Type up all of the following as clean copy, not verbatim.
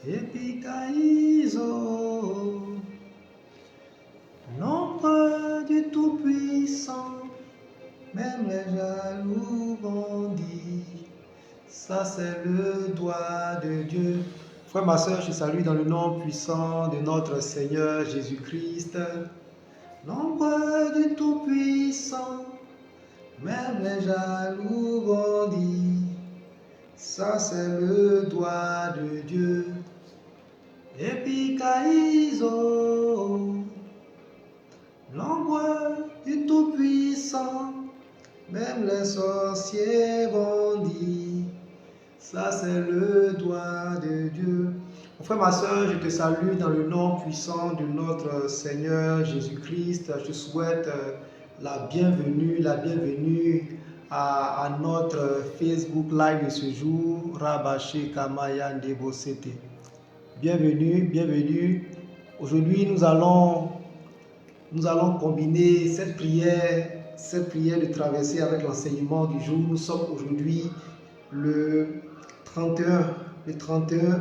Epikaizo, l'ombre du Tout-Puissant, même les jaloux bandits, ça c'est le doigt de Dieu. Frère, ma soeur, je salue dans le nom puissant de notre Seigneur Jésus-Christ. L'ombre du Tout-Puissant, même les jaloux bandits, ça c'est le doigt de Dieu. Epikaizo, l'ombre du Tout-Puissant, même les sorciers bandits, ça c'est le doigt de Dieu. Mon frère, ma soeur, je te salue dans le nom puissant de notre Seigneur Jésus-Christ. Je souhaite la bienvenue à notre Facebook Live de ce jour, Rabaché Kamaya Ndebosete. Bienvenue. Aujourd'hui, nous allons combiner cette prière de traversée avec l'enseignement du jour. Nous sommes aujourd'hui le 31,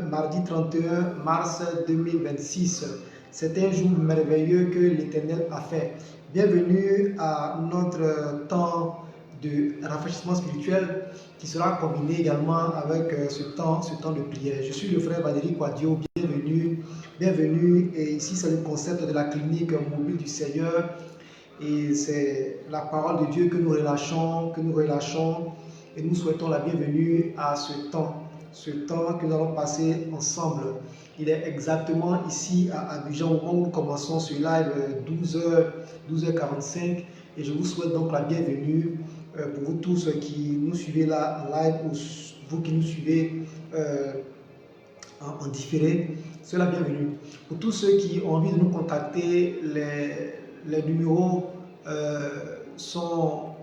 mardi 31 mars 2026. C'est un jour merveilleux que l'Éternel a fait. Bienvenue à notre temps de rafraîchissement spirituel qui sera combiné également avec ce temps de prière. Je suis le frère Valérie Quadio, bienvenue. Et ici, c'est le concept de la clinique mobile du Seigneur. Et c'est la parole de Dieu que nous relâchons. Et nous souhaitons la bienvenue à ce temps que nous allons passer ensemble. Il est exactement ici à Abidjan au moment où nous commençons ce live 12h45. Et je vous souhaite donc la bienvenue pour vous tous qui nous suivez là en live ou vous qui nous suivez en différé. C'est la bienvenue. Pour tous ceux qui ont envie de nous contacter, les numéros sont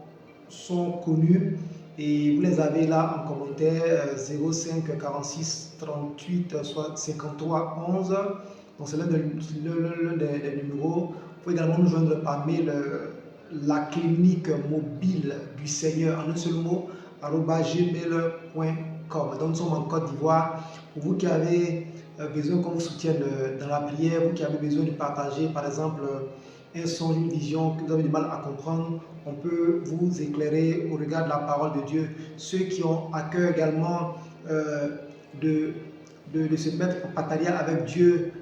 connus et vous les avez là en commentaire 05 46 38 53 11. Donc c'est l'un des numéros. Vous pouvez également nous joindre par mail la clinique mobile du Seigneur en un seul mot @gmail.com. Donc nous sommes en Côte d'Ivoire. Pour vous qui avez besoin qu'on vous soutienne dans la prière, vous qui avez besoin de partager par exemple un songe, une vision que vous avez du mal à comprendre, on peut vous éclairer au regard de la parole de Dieu. Ceux qui ont à cœur également de se mettre en partenariat avec Dieu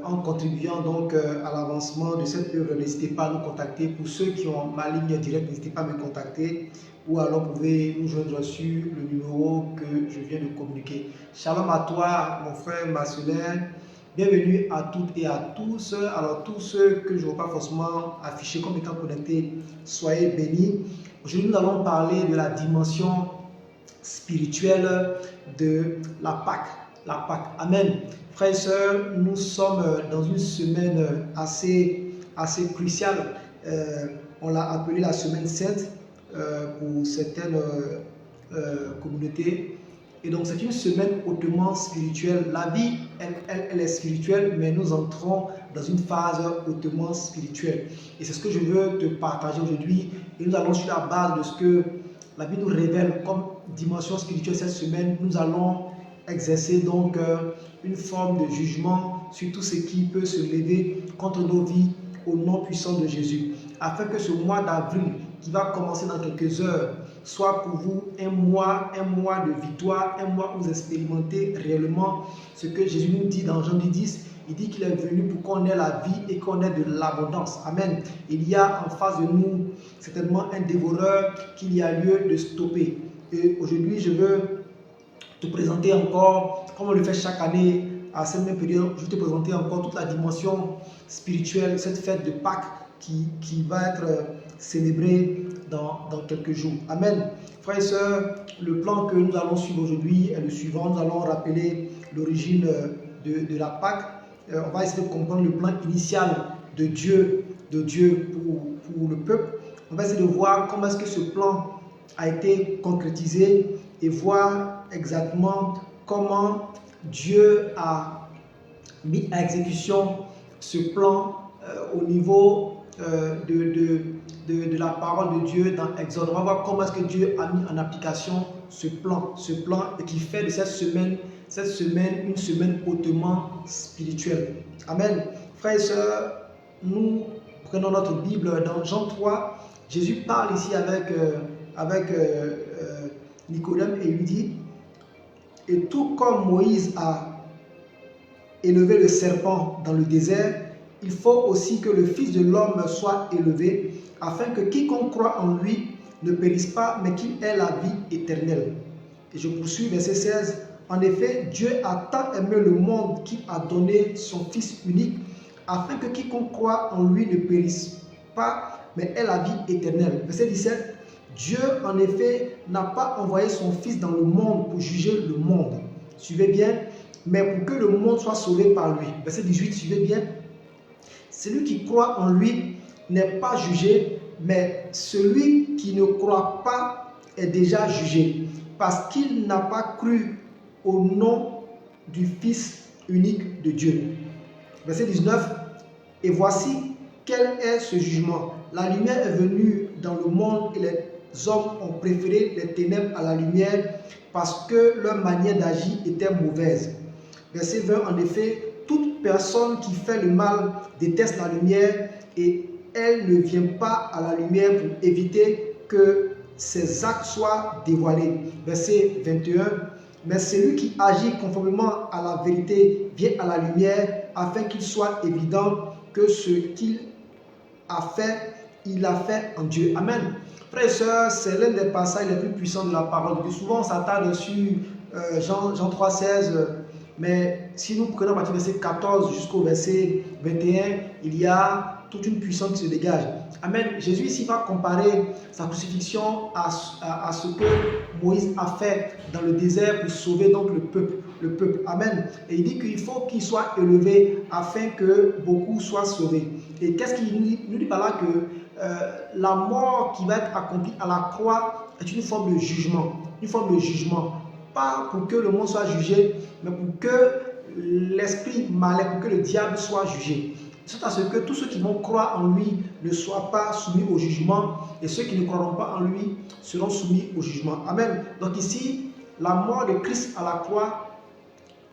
en contribuant donc à l'avancement de cette œuvre, n'hésitez pas à nous contacter. Pour ceux qui ont ma ligne directe, n'hésitez pas à me contacter ou alors vous pouvez nous joindre sur le numéro que je viens de communiquer. Shalom à toi, mon frère Marcelin. Bienvenue à toutes et à tous. Alors, tous ceux que je ne veux pas forcément afficher comme étant connectés, soyez bénis. Aujourd'hui, nous allons parler de la dimension spirituelle de la Pâque. Amen. Frères et sœurs, nous sommes dans une semaine assez cruciale. On l'a appelée la semaine sainte pour certaines communautés. Et donc c'est une semaine hautement spirituelle. La vie, elle est spirituelle, mais nous entrons dans une phase hautement spirituelle. Et c'est ce que je veux te partager aujourd'hui. Et nous allons sur la base de ce que la Bible nous révèle comme dimension spirituelle cette semaine. Nous allons exercer donc une forme de jugement sur tout ce qui peut se lever contre nos vies au nom puissant de Jésus. Afin que ce mois d'avril qui va commencer dans quelques heures soit pour vous un mois de victoire, un mois où vous expérimentez réellement ce que Jésus nous dit dans Jean 10. Il dit qu'il est venu pour qu'on ait la vie et qu'on ait de l'abondance. Amen. Il y a en face de nous certainement un dévoreur qu'il y a lieu de stopper. Et aujourd'hui, je veux te présenter encore, comme on le fait chaque année à cette même période, je vais te présenter encore toute la dimension spirituelle, cette fête de Pâques qui va être célébrée dans quelques jours. Amen. Frères et sœurs, le plan que nous allons suivre aujourd'hui est le suivant. Nous allons rappeler l'origine de la Pâque. On va essayer de comprendre le plan initial de Dieu pour le peuple. On va essayer de voir comment est-ce que ce plan a été concrétisé et voir exactement comment Dieu a mis à exécution ce plan au niveau de la parole de Dieu dans Exode. On va voir comment est-ce que Dieu a mis en application ce plan et qui fait de cette semaine cette semaine une semaine hautement spirituelle. Amen. Frères et sœurs, nous prenons notre Bible dans Jean 3. Jésus parle ici avec Nicodème et lui dit, et tout comme Moïse a élevé le serpent dans le désert, il faut aussi que le Fils de l'homme soit élevé, afin que quiconque croit en lui ne périsse pas, mais qu'il ait la vie éternelle. Et je poursuis, verset 16. En effet, Dieu a tant aimé le monde qu'il a donné son Fils unique, afin que quiconque croit en lui ne périsse pas, mais ait la vie éternelle. Verset 17. Dieu, en effet, n'a pas envoyé son Fils dans le monde pour juger le monde. Suivez bien, mais pour que le monde soit sauvé par lui. Verset 18, suivez bien. Celui qui croit en lui n'est pas jugé, mais celui qui ne croit pas est déjà jugé, parce qu'il n'a pas cru au nom du Fils unique de Dieu. Verset 19. Et voici quel est ce jugement. La lumière est venue dans le monde et les hommes ont préféré les ténèbres à la lumière parce que leur manière d'agir était mauvaise. Verset 20. En effet, toute personne qui fait le mal déteste la lumière et elle ne vient pas à la lumière pour éviter que ses actes soient dévoilés. Verset 21. Mais celui qui agit conformément à la vérité vient à la lumière afin qu'il soit évident que ce qu'il a fait, il l'a fait en Dieu. Amen. Frères et sœurs, c'est l'un des passages les plus puissants de la parole. Plus souvent, on s'attarde sur Jean 3, 16. Mais si nous prenons à partir du verset 14 jusqu'au verset 21, il y a toute une puissance qui se dégage. Amen. Jésus ici va comparer sa crucifixion à ce que Moïse a fait dans le désert pour sauver donc le peuple. Amen. Et il dit qu'il faut qu'il soit élevé afin que beaucoup soient sauvés. Et qu'est-ce qu'il nous dit par là? Que la mort qui va être accomplie à la croix est une forme de jugement. Une forme de jugement. Pas pour que le monde soit jugé, mais pour que l'esprit malin, pour que le diable soit jugé. C'est à ce que tous ceux qui vont croire en lui ne soient pas soumis au jugement et ceux qui ne croiront pas en lui seront soumis au jugement. Amen. Donc ici, la mort de Christ à la croix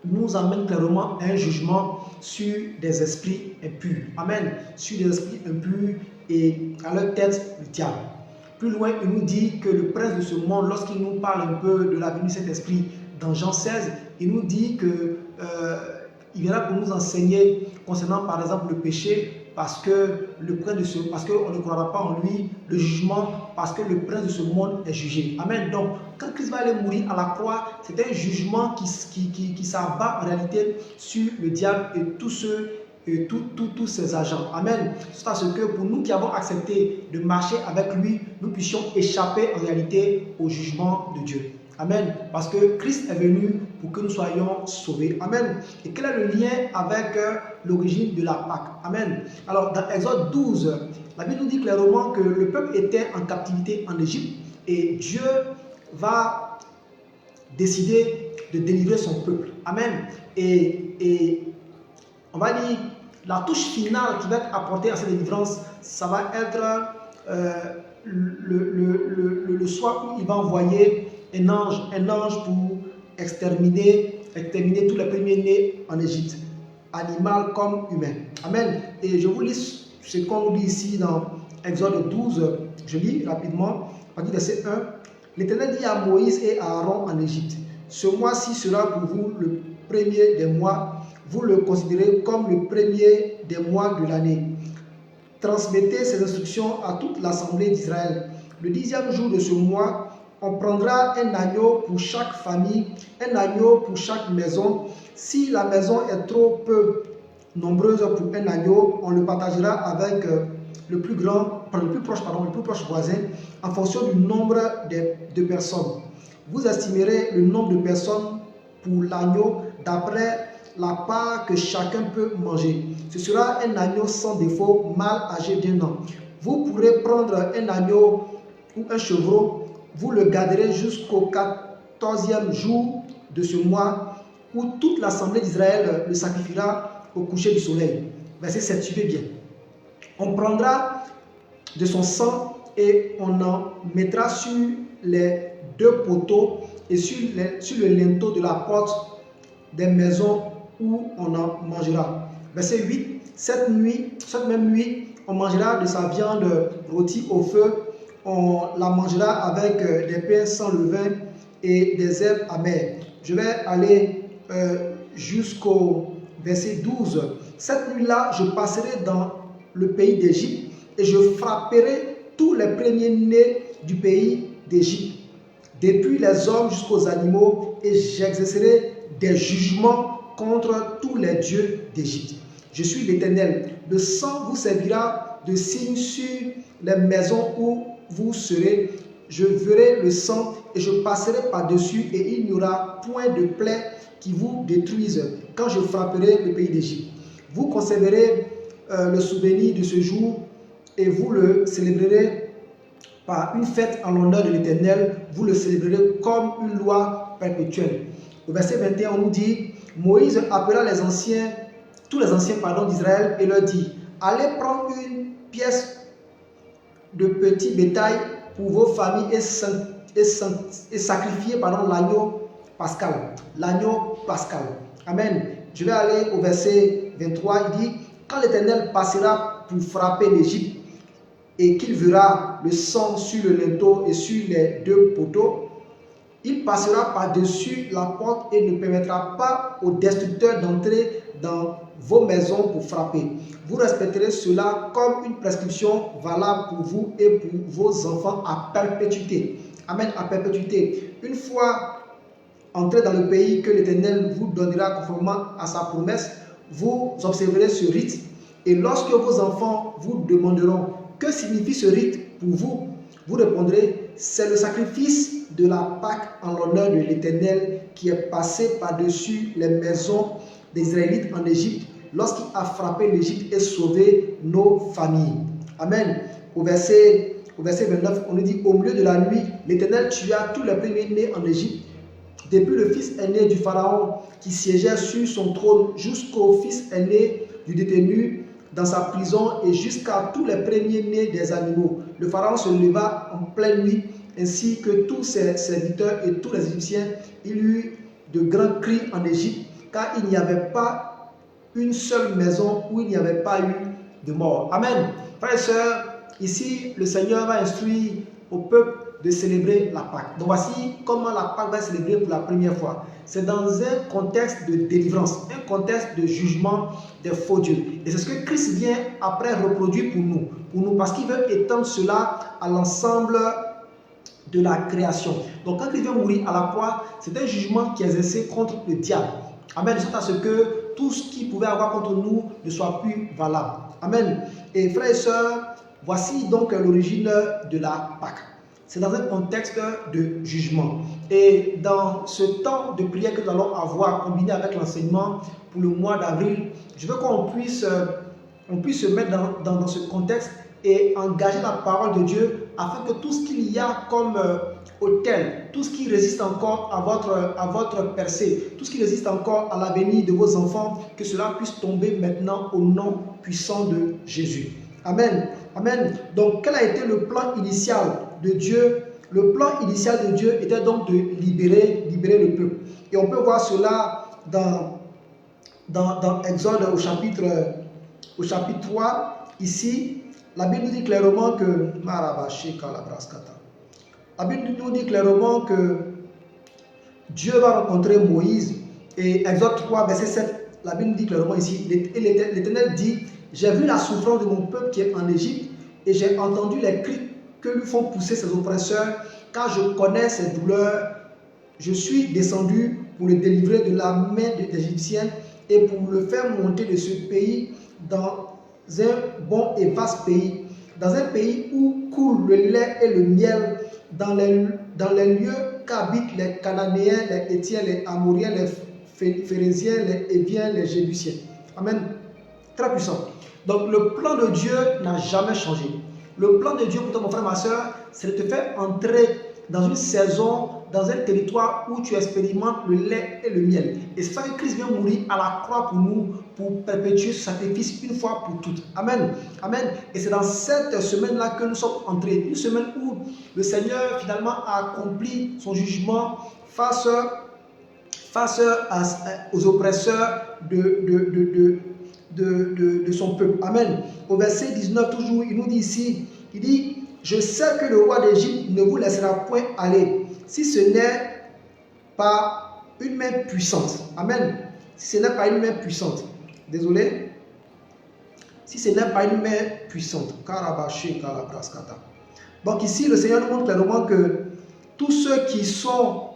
nous amène clairement à un jugement sur des esprits impurs. Amen. Sur des esprits impurs et à leur tête le diable. Plus loin, il nous dit que le prince de ce monde, lorsqu'il nous parle un peu de la venue de cet esprit dans Jean 16, il nous dit que il viendra pour nous enseigner concernant par exemple le péché, parce que parce qu'on ne croira pas en lui, le jugement, parce que le prince de ce monde est jugé. Amen. Donc, quand Christ va aller mourir à la croix, c'est un jugement qui s'abat en réalité sur le diable et tous ses agents. Amen. C'est à ce que pour nous qui avons accepté de marcher avec lui, nous puissions échapper en réalité au jugement de Dieu. Amen. Parce que Christ est venu pour que nous soyons sauvés. Amen. Et quel est le lien avec l'origine de la Pâque? Amen. Alors, dans Exode 12, la Bible nous dit clairement que le peuple était en captivité en Égypte et Dieu va décider de délivrer son peuple. Amen. Et on va dire, la touche finale qui va être apportée à cette délivrance, ça va être le soir où il va envoyer un ange pour exterminer tous les premiers-nés en Égypte, animal comme humain. Amen. Et je vous lis ce qu'on nous dit ici dans Exode 12. Je lis rapidement, à partir du verset 1. L'Éternel dit à Moïse et à Aaron en Égypte, ce mois-ci sera pour vous le premier des mois. Vous le considérez comme le premier des mois de l'année. Transmettez ces instructions à toute l'assemblée d'Israël. Le 10e jour de ce mois, on prendra un agneau pour chaque famille, un agneau pour chaque maison. Si la maison est trop peu nombreuse pour un agneau, on le partagera avec le plus proche voisin en fonction du nombre de personnes. Vous estimerez le nombre de personnes pour l'agneau d'après la part que chacun peut manger. Ce sera un agneau sans défaut, mâle âgé d'1 an. Vous pourrez prendre un agneau ou un chevreau. Vous le garderez jusqu'au 14e jour de ce mois où toute l'assemblée d'Israël le sacrifiera au coucher du soleil. Verset 7, suivez bien. On prendra de son sang et on en mettra sur les 2 poteaux et sur le linteau de la porte des maisons où on en mangera. Verset 8, cette même nuit, on mangera de sa viande rôtie au feu, on la mangera avec des pains sans levain et des herbes amères. Je vais aller jusqu'au verset 12. Cette nuit-là, je passerai dans le pays d'Égypte et je frapperai tous les premiers-nés du pays d'Égypte, depuis les hommes jusqu'aux animaux, et j'exercerai des jugements contre tous les dieux d'Égypte. Je suis l'Éternel. Le sang vous servira de signe sur les maisons où vous serez. Je verrai le sang et je passerai par-dessus, et il n'y aura point de plaie qui vous détruise quand je frapperai le pays d'Égypte. Vous conserverez le souvenir de ce jour et vous le célébrerez par une fête en l'honneur de l'Éternel. Vous le célébrerez comme une loi perpétuelle. Au verset 21, on nous dit, Moïse appela tous les anciens d'Israël et leur dit, allez prendre une pièce de petit bétail pour vos familles et sacrifier l'agneau pascal. L'agneau pascal. Amen. Je vais aller au verset 23. Il dit, quand l'Éternel passera pour frapper l'Égypte et qu'il verra le sang sur le linteau et sur les deux poteaux, il passera par-dessus la porte et ne permettra pas aux destructeurs d'entrer dans vos maisons pour frapper. Vous respecterez cela comme une prescription valable pour vous et pour vos enfants à perpétuité. Amen, à perpétuité. Une fois entré dans le pays que l'Éternel vous donnera conformément à sa promesse, vous observerez ce rite. Et lorsque vos enfants vous demanderont que signifie ce rite pour vous, vous répondrez, c'est le sacrifice de la Pâque en l'honneur de l'Éternel qui est passé par-dessus les maisons des Israélites en Égypte lorsqu'il a frappé l'Égypte et sauvé nos familles. Amen. Au verset 29, on nous dit, au milieu de la nuit, l'Éternel tua tous les premiers-nés en Égypte, depuis le fils aîné du Pharaon qui siégeait sur son trône jusqu'au fils aîné du détenu dans sa prison et jusqu'à tous les premiers-nés des animaux. Le Pharaon se leva en pleine nuit, ainsi que tous ses serviteurs et tous les Égyptiens. Il eut de grands cris en Égypte, car il n'y avait pas une seule maison où il n'y avait pas eu de mort. Amen. Frères et sœurs, ici, le Seigneur va instruire au peuple de célébrer la Pâque. Donc voici comment la Pâque va être célébrée pour la première fois. C'est dans un contexte de délivrance, un contexte de jugement des faux dieux. Et c'est ce que Christ vient après reproduire pour nous parce qu'il veut étendre cela à l'ensemble de la création. Donc quand Christ vient mourir à la croix, c'est un jugement qui est exercé contre le diable. Amen. De sorte à ce que tout ce qu'il pouvait avoir contre nous ne soit plus valable. Amen. Et frères et sœurs, voici donc l'origine de la Pâque. C'est dans un contexte de jugement. Et dans ce temps de prière que nous allons avoir, combiné avec l'enseignement pour le mois d'avril, je veux qu'on puisse se mettre dans ce contexte et engager la parole de Dieu afin que tout ce qu'il y a comme autel, tout ce qui résiste encore à votre percée, tout ce qui résiste encore à l'avenir de vos enfants, que cela puisse tomber maintenant au nom puissant de Jésus. Amen. Amen. Donc, quel a été le plan initial de Dieu? Le plan initial de Dieu était donc de libérer le peuple. Et on peut voir cela dans Exode au chapitre 3. Ici, la Bible nous dit clairement que Dieu va rencontrer Moïse. Et Exode 3, verset 7, la Bible nous dit clairement ici, l'Éternel dit, j'ai vu la souffrance de mon peuple qui est en Égypte et j'ai entendu les cris que lui font pousser ses oppresseurs, car je connais ses douleurs. Je suis descendu pour le délivrer de la main des Égyptiens et pour le faire monter de ce pays dans un bon et vaste pays, dans un pays où coule le lait et le miel, dans les lieux qu'habitent les Cananéens, les Héthiens, les Amoriens, les Phérésiens, les Héviens, les Jébusiens. Amen. Très puissant. Donc le plan de Dieu n'a jamais changé. Le plan de Dieu pour toi, mon frère, ma soeur, c'est de te faire entrer dans une saison, dans un territoire où tu expérimentes le lait et le miel. Et c'est ça que Christ vient mourir à la croix pour nous, pour perpétuer ce sacrifice une fois pour toutes. Amen. Amen. Et c'est dans cette semaine-là que nous sommes entrés. Une semaine où le Seigneur finalement a accompli son jugement face face aux oppresseurs de son peuple. Amen. Au verset 19 toujours, il nous dit ici, il dit, je sais que le roi d'Égypte ne vous laissera point aller, si ce n'est par une main puissante. Amen. Si ce n'est pas une main puissante. Désolé. Si ce n'est pas une main puissante. Donc ici, le Seigneur nous montre clairement que tous ceux qui sont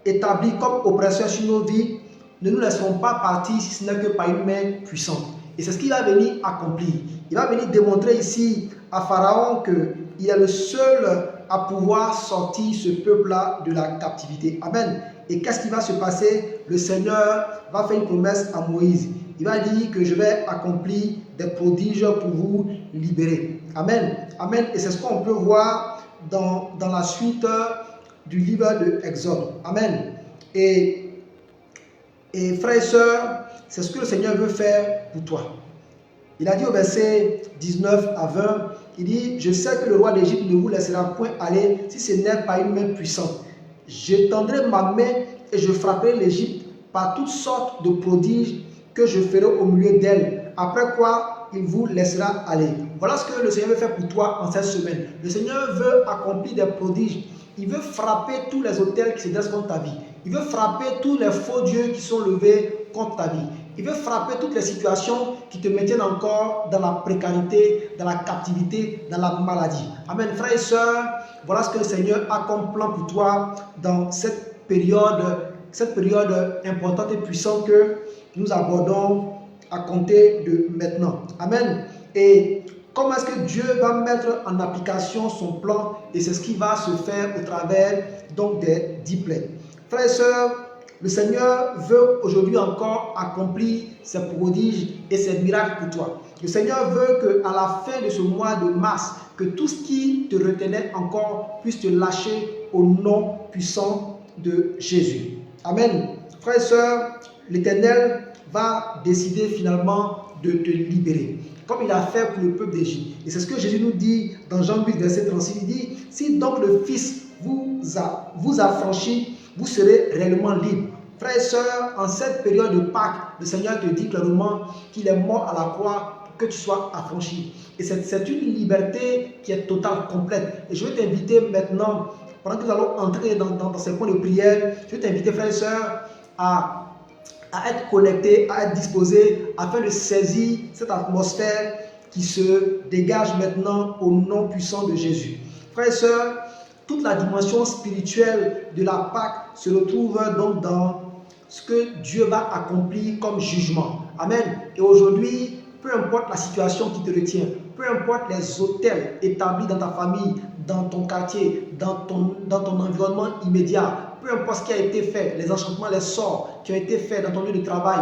établis comme oppresseurs sur nos vies ne nous laisseront pas partir si ce n'est que par une main puissante. Et c'est ce qu'il va venir accomplir. Il va venir démontrer ici à Pharaon qu'il est le seul à pouvoir sortir ce peuple-là de la captivité. Amen. Et qu'est-ce qui va se passer? Le Seigneur va faire une promesse à Moïse. Il va dire que je vais accomplir des prodiges pour vous libérer. Amen. Amen. Et c'est ce qu'on peut voir dans la suite du livre de Exode. Amen. Et frères et sœurs, c'est ce que le Seigneur veut faire pour toi. Il a dit au verset 19 à 20, il dit, je sais que le roi d'Égypte ne vous laissera point aller si ce n'est pas une main puissante. J'étendrai ma main et je frapperai l'Égypte par toutes sortes de prodiges que je ferai au milieu d'elle. Après quoi, il vous laissera aller. Voilà ce que le Seigneur veut faire pour toi en cette semaine. Le Seigneur veut accomplir des prodiges. Il veut frapper tous les autels qui se dressent contre ta vie. Il veut frapper tous les faux dieux qui sont levés contre ta vie. Il veut frapper toutes les situations qui te maintiennent encore dans la précarité, dans la captivité, dans la maladie. Amen. Frères et sœurs, voilà ce que le Seigneur a comme plan pour toi dans cette période importante et puissante que nous abordons à compter de maintenant. Amen. Et comment est-ce que Dieu va mettre en application son plan? Et c'est ce qui va se faire au travers donc des 10 plaies. Frères et sœurs, le Seigneur veut aujourd'hui encore accomplir ses prodiges et ses miracles pour toi. Le Seigneur veut qu'à la fin de ce mois de mars, que tout ce qui te retenait encore puisse te lâcher au nom puissant de Jésus. Amen. Frères et sœurs, l'Éternel va décider finalement de te libérer, comme il a fait pour le peuple d'Égypte. Et c'est ce que Jésus nous dit dans Jean 8, verset 36. Il dit, si donc le Fils vous a franchi, vous serez réellement libre. Frères et sœurs, en cette période de Pâques, le Seigneur te dit clairement qu'il est mort à la croix pour que tu sois affranchi. Et c'est une liberté qui est totale, complète. Et je vais t'inviter maintenant, pendant que nous allons entrer dans ces points de prière, je vais t'inviter, frères et sœurs, à être connectés, à être disposés, afin de saisir cette atmosphère qui se dégage maintenant au nom puissant de Jésus. Frères et sœurs, toute la dimension spirituelle de la Pâque se retrouve donc dans ce que Dieu va accomplir comme jugement. Amen. Et aujourd'hui, peu importe la situation qui te retient, peu importe les autels établis dans ta famille, dans ton quartier, dans ton environnement immédiat, peu importe ce qui a été fait, les enchantements, les sorts qui ont été faits dans ton lieu de travail,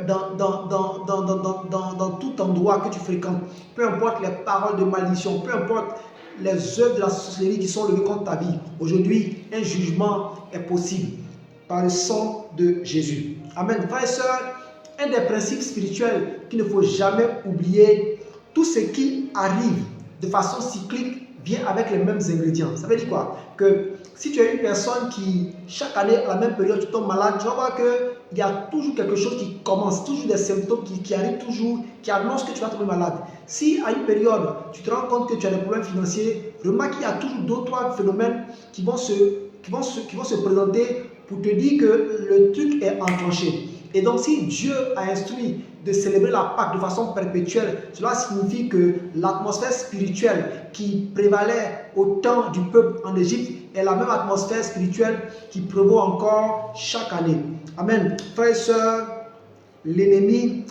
dans tout endroit que tu fréquentes, peu importe les paroles de malédiction, peu importe les œuvres de la sorcellerie qui sont levées contre ta vie. Aujourd'hui, un jugement est possible par le sang de Jésus. Amen. Frères et sœurs, un des principes spirituels qu'il ne faut jamais oublier, tout ce qui arrive de façon cyclique vient avec les mêmes ingrédients. Ça veut dire quoi? Que si tu es une personne qui, chaque année, à la même période, tu tombes malade, tu vas voir qu'il y a toujours quelque chose qui commence, toujours des symptômes qui arrivent toujours, qui annoncent que tu vas tomber malade. Si à une période, tu te rends compte que tu as des problèmes financiers, remarque qu'il y a toujours d'autres, trois phénomènes qui vont se présenter pour te dire que le truc est enclenché. Et donc, si Dieu a instruit de célébrer la Pâque de façon perpétuelle, cela signifie que l'atmosphère spirituelle qui prévalait au temps du peuple en Égypte est la même atmosphère spirituelle qui prévaut encore chaque année. Amen. Frères et sœurs, l'ennemi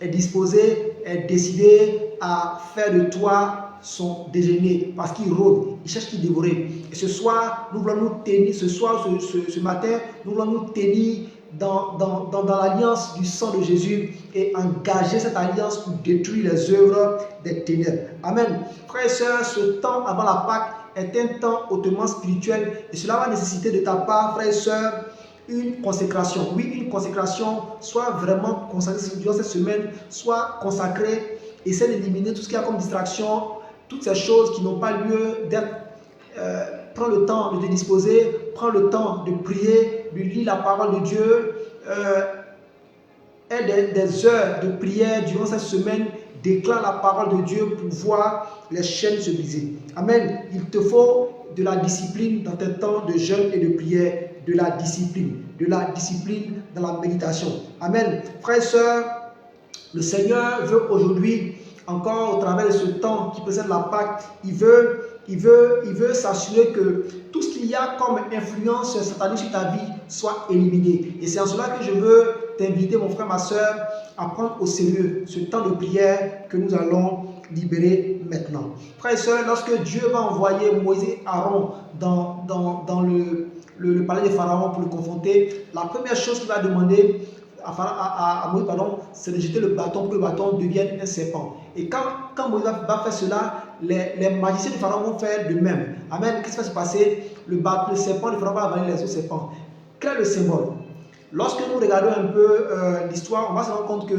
est disposé, est décidé à faire de toi son déjeuner parce qu'il rôde, il cherche qui dévorer. Et ce soir, nous voulons nous tenir, ce matin, nous voulons nous tenir dans l'alliance du sang de Jésus et engager cette alliance pour détruire les œuvres des ténèbres. Amen. Frères et sœurs, ce temps avant la Pâque est un temps hautement spirituel et cela va nécessiter de ta part, frères et sœurs, une consécration. Oui, une consécration, soit vraiment consacrée durant cette semaine, soit consacrée. Essaie d'éliminer tout ce qu'il y a comme distraction, toutes ces choses qui n'ont pas lieu d'être. Prends le temps de te disposer, prends le temps de prier, de lire la parole de Dieu, aie des heures de prière durant cette semaine, déclare la parole de Dieu pour voir les chaînes se briser. Amen. Il te faut de la discipline dans tes temps de jeûne et de prière, de la discipline dans la méditation. Amen. Frères et sœurs, le Seigneur veut aujourd'hui, encore au travers de ce temps qui précède la Pâque, il veut s'assurer que tout ce qu'il y a comme influence satanique sur ta vie soit éliminé. Et c'est en cela que je veux t'inviter, mon frère, ma soeur, à prendre au sérieux ce temps de prière que nous allons libérer maintenant. Frères et sœurs, lorsque Dieu va envoyer Moïse et Aaron dans le palais de Pharaon pour le confronter, la première chose qu'il va demander à Moïse, c'est de jeter le bâton pour que le bâton devienne un serpent. Et quand Moïse va faire cela, les magiciens du Pharaon vont faire de même. Amen. Qu'est-ce qui va se passer? Le serpent du Pharaon va avaler les autres serpents. Quel est le symbole? Lorsque nous regardons un peu l'histoire, on va se rendre compte que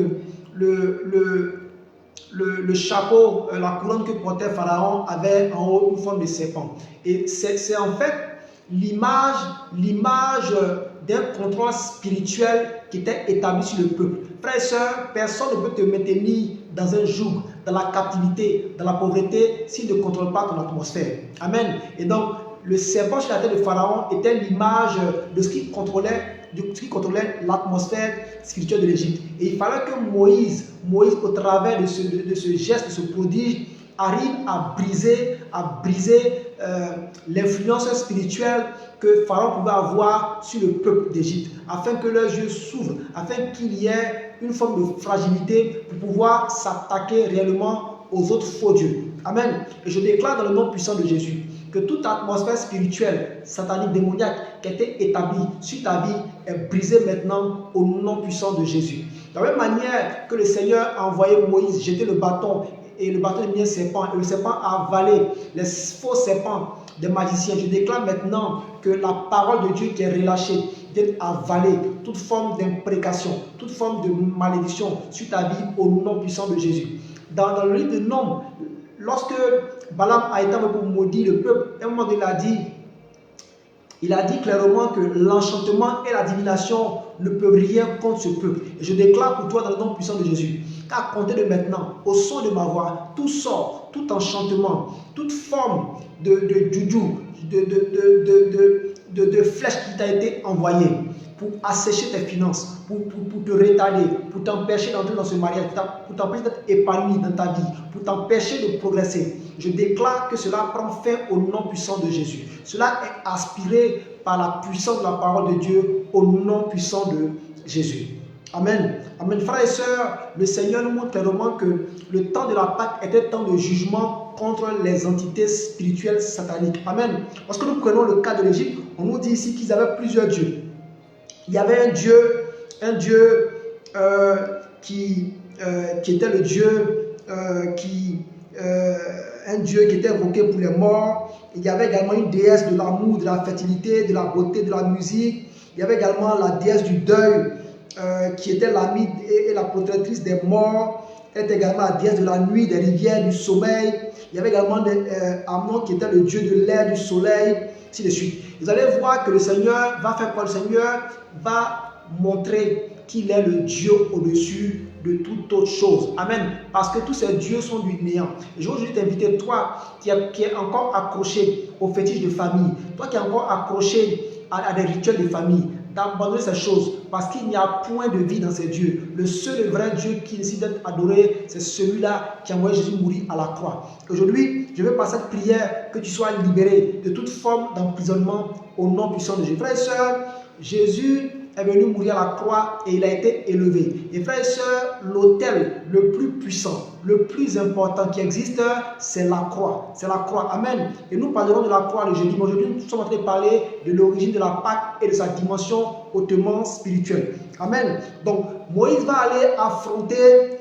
le chapeau, la couronne que portait Pharaon avait en haut une forme de serpent. Et c'est en fait l'image d'un contrôle spirituel qui était établi sur le peuple. Frères et sœurs, personne ne peut te maintenir dans un joug, dans la captivité, dans la pauvreté, s'il ne contrôle pas ton atmosphère. Amen. Et donc, le serpent sur la tête de Pharaon était l'image de ce qui contrôlait l'atmosphère spirituelle de l'Égypte. Et il fallait que Moïse, au travers de ce geste, de ce prodige, arrive à briser l'influence spirituelle que Pharaon pouvait avoir sur le peuple d'Égypte, afin que leurs yeux s'ouvrent, afin qu'il y ait une forme de fragilité pour pouvoir s'attaquer réellement aux autres faux dieux. Amen. Et je déclare dans le nom puissant de Jésus que toute atmosphère spirituelle, satanique, démoniaque qui a été établie sur ta vie est brisée maintenant au nom puissant de Jésus. De la même manière que le Seigneur a envoyé Moïse jeter le bâton, et le bâton est mis un serpent, et le serpent a avalé les faux serpents des magiciens. Je déclare maintenant que la parole de Dieu qui est relâchée vienne avaler toute forme d'imprécation, toute forme de malédiction sur ta vie au nom puissant de Jésus. Dans le livre de Nombres, lorsque Balaam a été pour maudire le peuple, à un moment il a dit clairement que l'enchantement et la divination ne peuvent rien contre ce peuple. Et je déclare pour toi dans le nom puissant de Jésus qu'à compter de maintenant, au son de ma voix, tout sort, tout enchantement, toute forme de juju, de flèche qui t'a été envoyée pour assécher tes finances, pour te retarder, pour t'empêcher d'entrer dans ce mariage, pour t'empêcher d'être épanoui dans ta vie, pour t'empêcher de progresser. Je déclare que cela prend fin au nom puissant de Jésus. Cela est aspiré par la puissance de la parole de Dieu au nom puissant de Jésus. Amen. Amen. Frères et sœurs, le Seigneur nous montre clairement que le temps de la Pâque était un temps de jugement contre les entités spirituelles sataniques. Amen. Lorsque nous prenons le cas de l'Égypte, on nous dit ici qu'ils avaient plusieurs dieux. Il y avait un dieu qui était le dieu un dieu qui était invoqué pour les morts. Il y avait également une déesse de l'amour, de la fertilité, de la beauté, de la musique. Il y avait également la déesse du deuil qui était l'amie et la protectrice des morts. Elle était également la déesse de la nuit, des rivières, du sommeil. Il y avait également Amnon qui était le dieu de l'air, du soleil, ainsi de suite. Vous allez voir que le Seigneur va faire quoi? Le Seigneur va montrer qu'il est le Dieu au-dessus de toute autre chose. Amen. Parce que tous ces dieux sont du néant. Et je veux juste t'inviter, toi qui es encore accroché aux fétiches de famille, toi qui es encore accroché à des rituels de famille, d'abandonner ces choses parce qu'il n'y a point de vie dans ces dieux. Le seul et vrai Dieu qui décide d'être adoré, c'est celui-là qui a envoyé Jésus mourir à la croix. Aujourd'hui, je veux par cette prière que tu sois libéré de toute forme d'emprisonnement au nom puissant de Jésus. Frères et sœurs, Jésus est venu mourir à la croix et il a été élevé. Et frères et sœurs, l'autel le plus puissant, le plus important qui existe, c'est la croix. C'est la croix. Amen. Et nous parlerons de la croix le jeudi. Mais aujourd'hui, nous sommes en train de parler de l'origine de la Pâque et de sa dimension hautement spirituelle. Amen. Donc, Moïse va aller affronter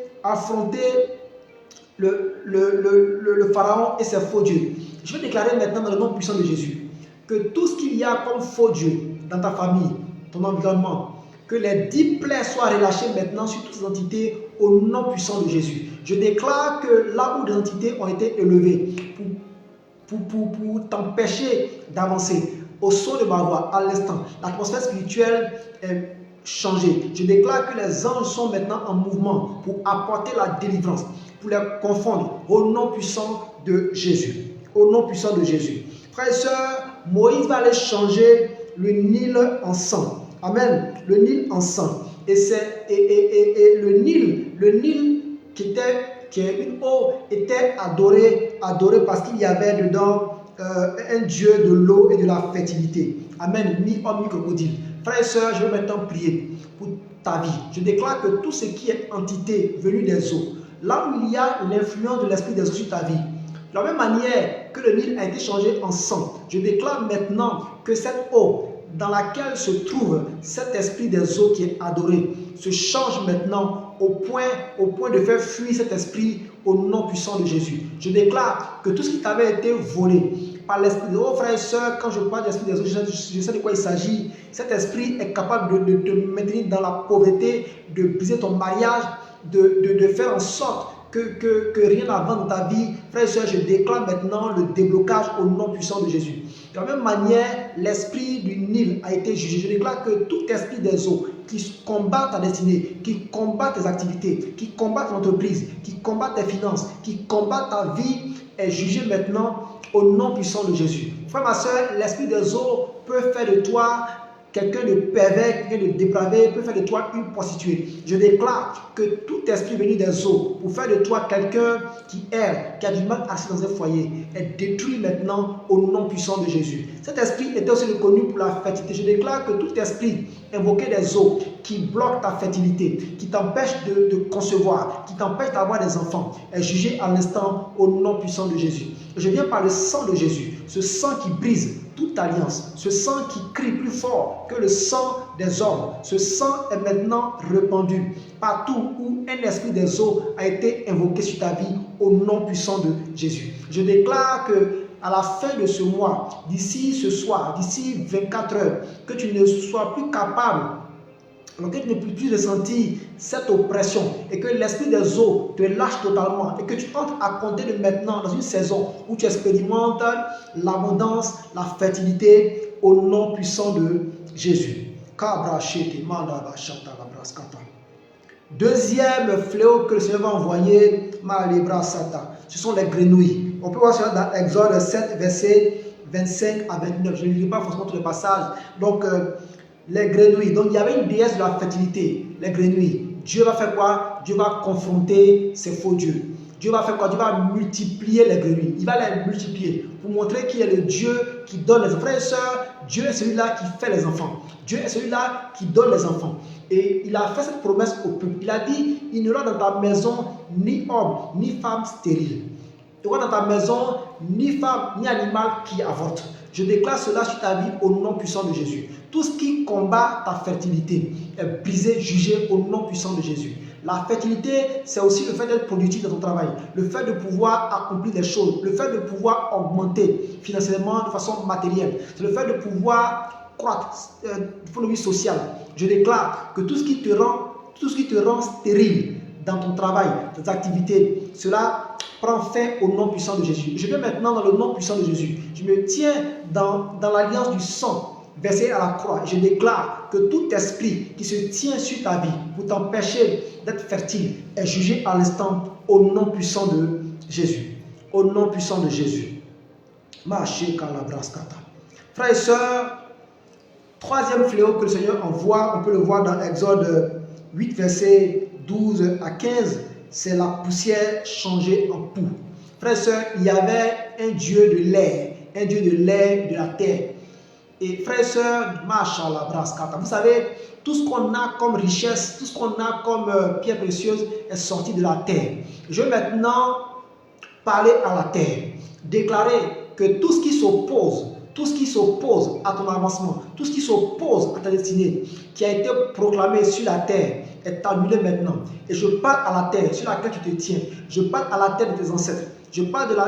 le pharaon et ses faux dieux. Je vais déclarer maintenant dans le nom puissant de Jésus que tout ce qu'il y a comme faux dieux dans ta famille, ton environnement, que les 10 plaies soient relâchées maintenant sur toutes ces entités au nom puissant de Jésus. Je déclare que là où des entités ont été élevées pour t'empêcher d'avancer, au son de ma voix, à l'instant, l'atmosphère spirituelle est changée. Je déclare que les anges sont maintenant en mouvement pour apporter la délivrance, pour les confondre au nom puissant de Jésus. Au nom puissant de Jésus. Frères et sœurs, Moïse va aller changer le Nil en sang. Amen. Le Nil en sang. Et le Nil qui est une eau, était adoré parce qu'il y avait dedans un Dieu de l'eau et de la fertilité. Amen. Ni homme ni crocodile. Frères et sœurs, je vais maintenant prier pour ta vie. Je déclare que tout ce qui est entité venue des eaux, là où il y a l'influence de l'esprit des eaux sur ta vie, de la même manière que le Nil a été changé en sang, je déclare maintenant que cette eau dans laquelle se trouve cet esprit des eaux qui est adoré se change maintenant au point de faire fuir cet esprit au nom puissant de Jésus. Je déclare que tout ce qui t'avait été volé par l'esprit des eaux, frères et sœurs, quand je parle d'esprit des eaux, je sais de quoi il s'agit. Cet esprit est capable de te maintenir dans la pauvreté, de briser ton mariage, de faire en sorte que rien n'avance dans ta vie. Frères et sœurs, je déclare maintenant le déblocage au nom puissant de Jésus. De la même manière, l'esprit du Nil a été jugé. Je déclare que tout esprit des eaux qui combat ta destinée, qui combat tes activités, qui combat ton entreprise, qui combat tes finances, qui combat ta vie, est jugé maintenant au nom puissant de Jésus. Frère, ma soeur, l'esprit des eaux peut faire de toi quelqu'un de pervers, quelqu'un de dépravé, peut faire de toi une prostituée. Je déclare que tout esprit venu des eaux pour faire de toi quelqu'un qui erre, qui a du mal à rester dans un foyer, est détruit maintenant au nom puissant de Jésus. Cet esprit est aussi reconnu pour la fertilité. Je déclare que tout esprit invoqué des eaux qui bloque ta fertilité, qui t'empêche de concevoir, qui t'empêche d'avoir des enfants, est jugé à l'instant au nom puissant de Jésus. Je viens par le sang de Jésus, ce sang qui brise toute alliance, ce sang qui crie plus fort que le sang des hommes. Ce sang est maintenant répandu partout où un esprit des eaux a été invoqué sur ta vie au nom puissant de Jésus. Je déclare que à la fin de ce mois, d'ici ce soir, d'ici 24 heures, que tu ne sois plus capable, que tu ne puisses plus ressentir cette oppression et que l'esprit des eaux te lâche totalement et que tu entres à compter de maintenant dans une saison où tu expérimentes l'abondance, la fertilité au nom puissant de Jésus. Deuxième fléau que le Seigneur va envoyer, ce sont les grenouilles. On peut voir cela dans Exode 7, versets 25 à 29. Je ne lis pas forcément tout le passage. Donc, les grenouilles. Donc, il y avait une déesse de la fertilité, les grenouilles. Dieu va faire quoi? Dieu va confronter ces faux dieux. Dieu va faire quoi? Dieu va multiplier les grenouilles. Il va les multiplier pour montrer qu'il est le Dieu qui donne les enfants. Frères et sœurs, Dieu est celui-là qui fait les enfants. Dieu est celui-là qui donne les enfants. Et il a fait cette promesse au peuple. Il a dit, il n'y aura dans ta maison ni homme, ni femme stérile. Il n'y aura dans ta maison ni femme, ni animal qui avorte. Je déclare cela sur ta vie au nom puissant de Jésus. Tout ce qui combat ta fertilité est brisé, jugé au nom puissant de Jésus. La fertilité, c'est aussi le fait d'être productif dans ton travail, le fait de pouvoir accomplir des choses, le fait de pouvoir augmenter financièrement de façon matérielle, c'est le fait de pouvoir croître du point de vue social. Je déclare que tout ce qui te rend stérile dans ton travail, dans tes activités, cela prend fin au nom puissant de Jésus. Je vais maintenant dans le nom puissant de Jésus. Je me tiens dans l'alliance du sang versé à la croix. Je déclare que tout esprit qui se tient sur ta vie pour t'empêcher d'être fertile est jugé à l'instant au nom puissant de Jésus. Au nom puissant de Jésus. Frères et sœurs, troisième fléau que le Seigneur envoie, on peut le voir dans Exode 8, versets 12 à 15, c'est la poussière changée en poux. Frères et sœurs, il y avait un Dieu de l'air, un Dieu de l'air, de la terre. Et frères et sœurs, vous savez, tout ce qu'on a comme richesse, tout ce qu'on a comme pierre précieuse est sorti de la terre. Je vais maintenant parler à la terre, déclarer que tout ce qui s'oppose à ton avancement, tout ce qui s'oppose à ta destinée, qui a été proclamé sur la terre, est annulé maintenant. Et je parle à la terre sur laquelle tu te tiens. Je parle à la terre de tes ancêtres. Je parle à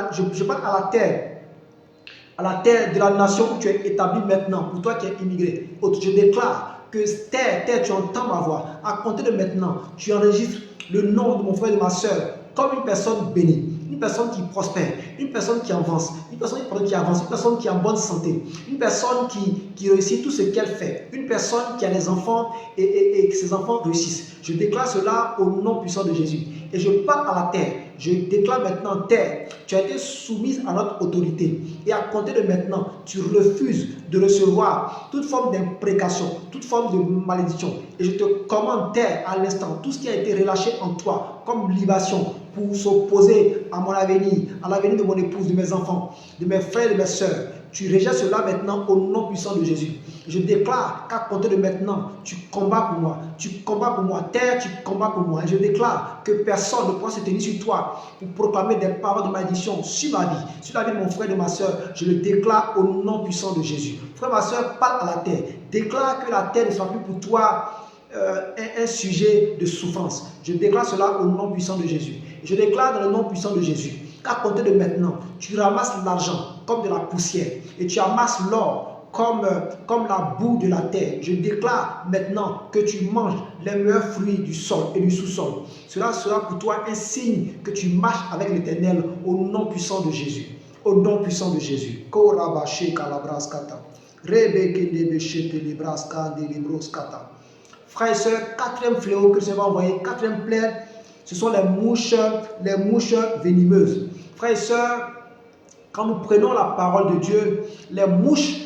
la terre de la nation où tu es établi maintenant, pour toi qui es immigré. Je déclare que terre, tu entends ma voix. À compter de maintenant, tu enregistres le nom de mon frère et de ma soeur comme une personne bénie. une personne qui prospère, une personne qui avance, une personne qui avance, une personne qui est en bonne santé, une personne qui réussit tout ce qu'elle fait, une personne qui a des enfants et que ses enfants réussissent. Je déclare cela au nom puissant de Jésus. Et je parle à la terre. Je déclare maintenant, terre, tu as été soumise à notre autorité. Et à compter de maintenant, tu refuses de recevoir toute forme d'imprécation, toute forme de malédiction. Et je te commande, terre, à l'instant, tout ce qui a été relâché en toi comme libation pour s'opposer à mon avenir, à l'avenir de mon épouse, de mes enfants, de mes frères et de mes soeurs. Tu rejettes cela maintenant au nom puissant de Jésus. Je déclare qu'à compter de maintenant, tu combats pour moi. Tu combats pour moi. Terre, tu combats pour moi. Et je déclare que personne ne pourra se tenir sur toi pour proclamer des paroles de malédiction sur ma vie, sur la vie de mon frère et de ma soeur. Je le déclare au nom puissant de Jésus. Frère, ma soeur, parle à la terre. Déclare que la terre ne sera plus pour toi un sujet de souffrance. Je déclare cela au nom puissant de Jésus. Je déclare dans le nom puissant de Jésus qu'à compter de maintenant, tu ramasses l'argent comme de la poussière et tu amasses l'or comme la boue de la terre. Je déclare maintenant que tu manges les meilleurs fruits du sol et du sous-sol. Cela sera pour toi un signe que tu marches avec l'Éternel au nom puissant de Jésus. Au nom puissant de Jésus. Frères et sœurs, quatrième fléau que je vais envoyer, quatrième plaie, ce sont les mouches venimeuses. Frères et sœurs, quand nous prenons la parole de Dieu, les mouches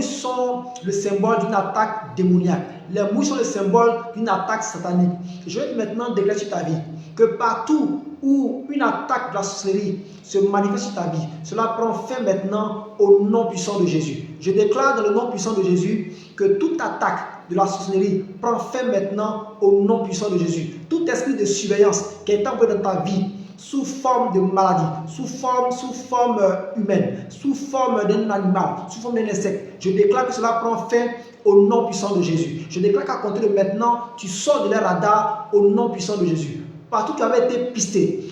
sont le symbole d'une attaque démoniaque. Les mouches sont le symbole d'une attaque satanique. Je vais maintenant déclarer sur ta vie que partout où une attaque de la sorcellerie se manifeste sur ta vie, cela prend fin maintenant au nom puissant de Jésus. Je déclare dans le nom puissant de Jésus que toute attaque de la sorcellerie prend fin maintenant au nom puissant de Jésus. Tout esprit de surveillance qui est envoyé dans ta vie sous forme de maladie, sous forme humaine, sous forme d'un animal, sous forme d'un insecte, je déclare que cela prend fin au nom puissant de Jésus. Je déclare qu'à compter de maintenant, tu sors de leur radar au nom puissant de Jésus. Partout tu avais été pisté,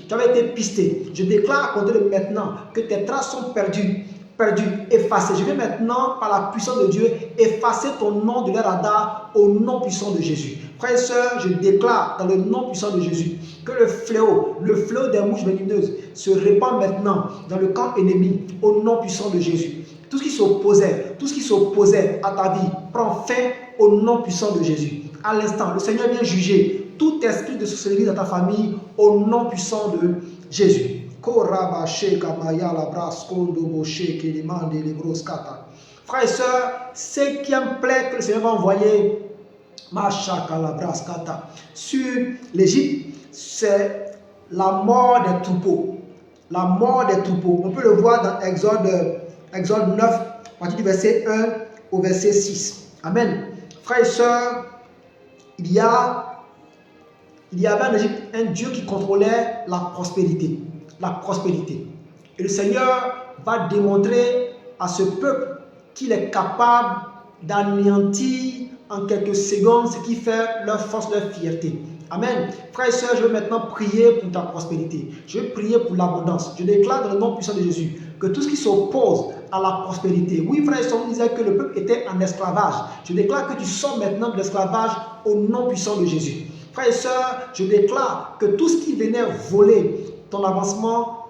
je déclare à compter de maintenant que tes traces sont perdues, effacées. Je vais maintenant, par la puissance de Dieu, effacer ton nom de leur radar au nom puissant de Jésus. Frères et sœurs, je déclare dans le nom puissant de Jésus que le fléau des mouches venimeuses se répand maintenant dans le camp ennemi au nom puissant de Jésus. Tout ce qui s'opposait à ta vie prend fin au nom puissant de Jésus. À l'instant, le Seigneur vient juger tout esprit de sorcellerie dans ta famille au nom puissant de Jésus. Frères et sœurs, cinquième plaie que le Seigneur va envoyer sur l'Égypte, c'est la mort des troupeaux. La mort des troupeaux. On peut le voir dans Exode 9, à partir du verset 1 au verset 6. Amen. Frères et sœurs, il y avait en Égypte un Dieu qui contrôlait la prospérité. La prospérité. Et le Seigneur va démontrer à ce peuple qu'il est capable d'anéantir en quelques secondes ce qui fait leur force, leur fierté. Amen. Frères et sœurs, je veux maintenant prier pour ta prospérité. Je veux prier pour l'abondance. Je déclare dans le nom puissant de Jésus que tout ce qui s'oppose à la prospérité. Oui, frères et sœurs, on disait que le peuple était en esclavage. Je déclare que tu sors maintenant de l'esclavage au nom puissant de Jésus. Frères et sœurs, je déclare que tout ce qui venait voler ton avancement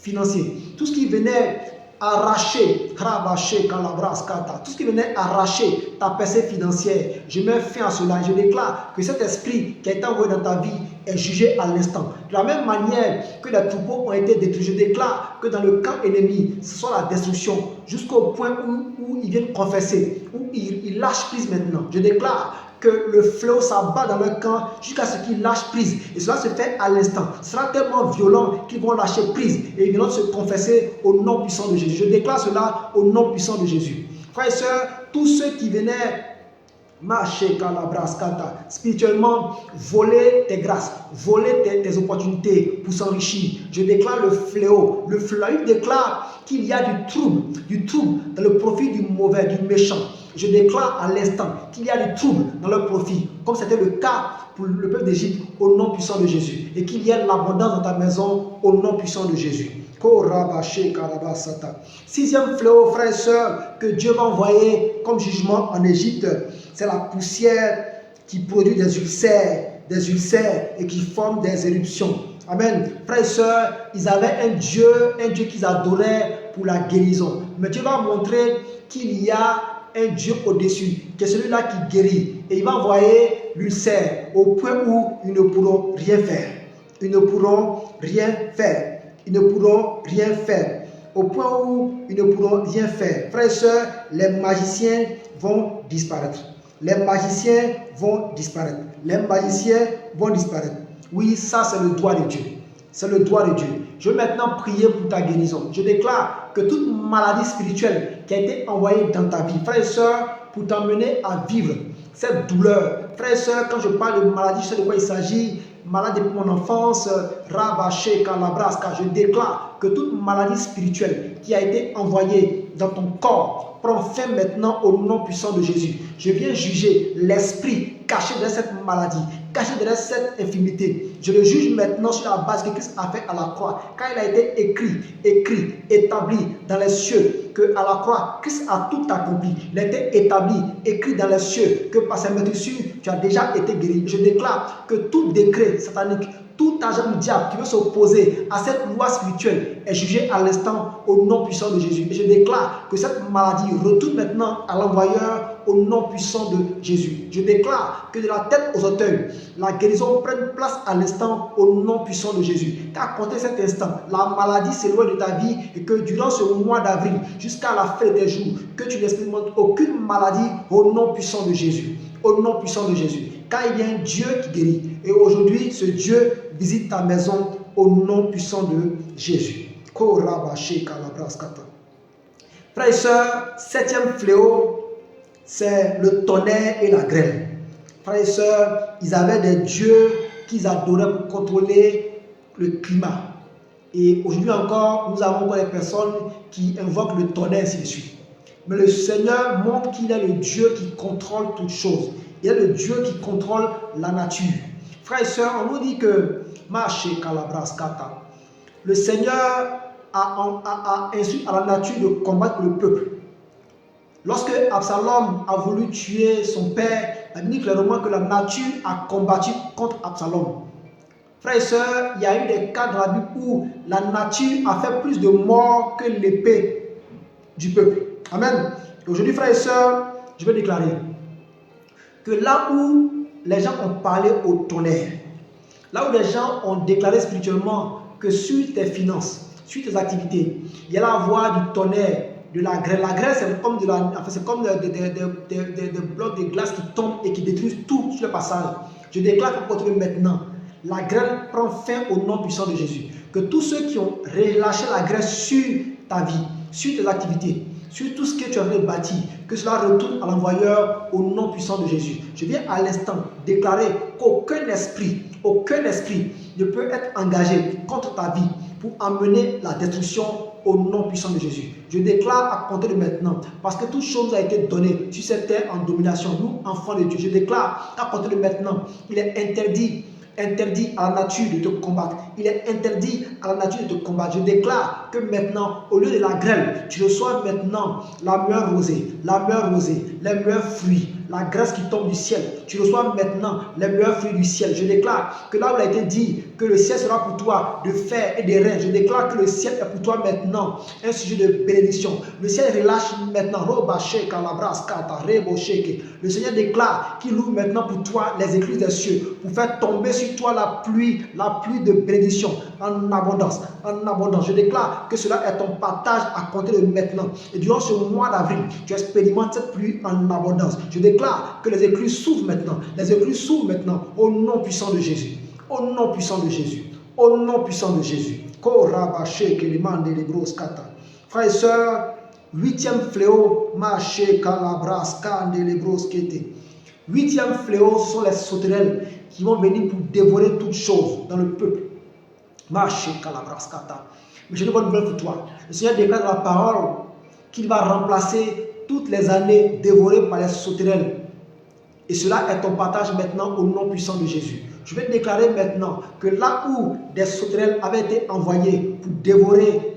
financier, tout ce qui venait arracher, tout ce qui venait arracher ta percée financière, je mets fin à cela. Je déclare que cet esprit qui a été envoyé dans ta vie est jugé à l'instant. De la même manière que les troupeaux ont été détruits, je déclare que dans le camp ennemi, ce soit la destruction, jusqu'au point où ils viennent confesser, où ils lâchent prise maintenant. Je déclare que le fléau s'abat dans leur camp jusqu'à ce qu'ils lâchent prise. Et cela se fait à l'instant. Ce sera tellement violent qu'ils vont lâcher prise et ils vont se confesser au nom puissant de Jésus. Je déclare cela au nom puissant de Jésus. Frères et sœurs, tous ceux qui venaient spirituellement voler tes grâces, voler tes opportunités pour s'enrichir, je déclare le fléau. Le fléau, il déclare qu'il y a du trouble dans le profit du mauvais, du méchant. Je déclare à l'instant qu'il y a du trouble dans leur profit, comme c'était le cas pour le peuple d'Égypte, au nom puissant de Jésus. Et qu'il y ait l'abondance dans ta maison, au nom puissant de Jésus. Sixième fléau, frères et sœurs, que Dieu va envoyer comme jugement en Égypte, c'est la poussière qui produit des ulcères et qui forme des éruptions. Amen. Frères et sœurs, ils avaient un Dieu qu'ils adoraient pour la guérison. Mais Dieu va montrer qu'il y a un Dieu au-dessus, qui est celui-là qui guérit. Et il va envoyer l'ulcère au point où ils ne pourront rien faire. Ils ne pourront rien faire. Ils ne pourront rien faire. Au point où ils ne pourront rien faire. Frères et sœurs, les magiciens vont disparaître. Les magiciens vont disparaître. Les magiciens vont disparaître. Oui, ça c'est le droit de Dieu. C'est le droit de Dieu. Je vais maintenant prier pour ta guérison. Je déclare que toute maladie spirituelle qui a été envoyée dans ta vie, frères et sœurs, pour t'emmener à vivre cette douleur. Frères et sœurs, quand je parle de maladie, je sais de quoi il s'agit. Maladie depuis mon enfance, Rabaché, Calabrasca, je déclare que toute maladie spirituelle qui a été envoyée dans ton corps prend fin maintenant au nom puissant de Jésus. Je viens juger l'esprit caché derrière cette maladie, caché derrière cette infirmité. Je le juge maintenant sur la base que Christ a fait à la croix. Quand il a été écrit, établi dans les cieux, que à la croix, Christ a tout accompli. Il a été établi, écrit dans les cieux, que par sa maîtrise, tu as déjà été guéri. Je déclare que tout décret satanique, tout agent du diable qui veut s'opposer à cette loi spirituelle est jugé à l'instant au nom puissant de Jésus. Et je déclare que cette maladie retourne maintenant à l'envoyeur au nom puissant de Jésus. Je déclare que de la tête aux orteils, la guérison prenne place à l'instant au nom puissant de Jésus. Car à compter cet instant, la maladie s'éloigne de ta vie et que durant ce mois d'avril jusqu'à la fin des jours, que tu n'expérimentes aucune maladie au nom puissant de Jésus. Au nom puissant de Jésus. Car il y a un Dieu qui guérit. Et aujourd'hui, ce Dieu visite ta maison au nom puissant de Jésus. Frères et sœurs, septième fléau, c'est le tonnerre et la grêle. Frères et sœurs, ils avaient des dieux qu'ils adoraient pour contrôler le climat. Et aujourd'hui encore, nous avons encore des personnes qui invoquent le tonnerre, ainsi de suite. Mais le Seigneur montre qu'il est le Dieu qui contrôle toutes choses. Il est le Dieu qui contrôle la nature. Frères et sœurs, on nous dit que le Seigneur a instruit à la nature de combattre le peuple. Lorsque Absalom a voulu tuer son père, il dit clairement que la nature a combattu contre Absalom. Frères et sœurs, il y a eu des cas dans la Bible où la nature a fait plus de morts que l'épée du peuple. Amen. Aujourd'hui, frères et sœurs, je vais déclarer que là où les gens ont parlé au tonnerre, là où les gens ont déclaré spirituellement que sur tes finances, sur tes activités, il y a la voix du tonnerre, de la grêle. La grêle, c'est comme, des blocs de glace qui tombent et qui détruisent tout sur le passage. Je déclare que maintenant, la grêle prend fin au nom puissant de Jésus. Que tous ceux qui ont relâché la grêle sur ta vie, sur tes activités, sur tout ce que tu avais bâti, que cela retourne à l'envoyeur au nom puissant de Jésus. Je viens à l'instant déclarer qu'aucun esprit ne peut être engagé contre ta vie pour amener la destruction au nom puissant de Jésus. Je déclare à compter de maintenant, parce que toute chose a été donnée sur cette terre en domination, nous, enfants de Dieu. Je déclare à compter de maintenant, il est interdit à la nature de te combattre. Il est interdit à la nature de te combattre. Je déclare que maintenant, au lieu de la grêle, tu reçois maintenant la meilleure rosée, les meilleurs fruits, la grâce qui tombe du ciel. Tu reçois maintenant les meilleurs fruits du ciel. Je déclare que là où il a été dit que le ciel sera pour toi de fer et de reins, je déclare que le ciel est pour toi maintenant un sujet de bénédiction. Le ciel relâche maintenant. Le Seigneur déclare qu'il ouvre maintenant pour toi les écluses des cieux pour faire tomber sur toi la pluie de bénédiction en abondance. Je déclare que cela est ton partage à compter de maintenant. Et durant ce mois d'avril, tu expérimentes cette pluie en abondance. Je déclare que les écluses s'ouvrent maintenant. Les écluses s'ouvrent maintenant au nom puissant de Jésus. Au nom puissant de Jésus. Au nom puissant de Jésus. Frères et sœurs, huitième fléau, huitième fléau sont les sauterelles qui vont venir pour dévorer toutes choses dans le peuple. Mais j'ai une bonne nouvelle pour toi. Le Seigneur déclare dans la parole qu'il va remplacer toutes les années dévorées par les sauterelles. Et cela est ton partage maintenant au nom puissant de Jésus. Je vais te déclarer maintenant que là où des sauterelles avaient été envoyées pour dévorer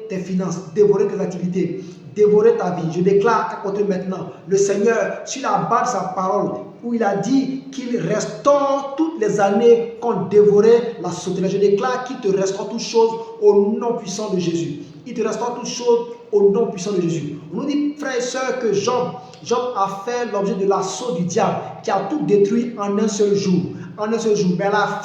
tes finances, dévorer tes activités, dévorer ta vie, je déclare à côté maintenant, le Seigneur, sur la base de sa parole, où il a dit qu'il restaure toutes les années qu'ont dévoré la sauterelle. Je déclare qu'il te restaure toutes choses au nom puissant de Jésus. Il te restaure toutes choses au nom puissant de Jésus. On nous dit, frères et sœurs, que Job a fait l'objet de l'assaut du diable qui a tout détruit en un seul jour. En un seul jour. Mais à la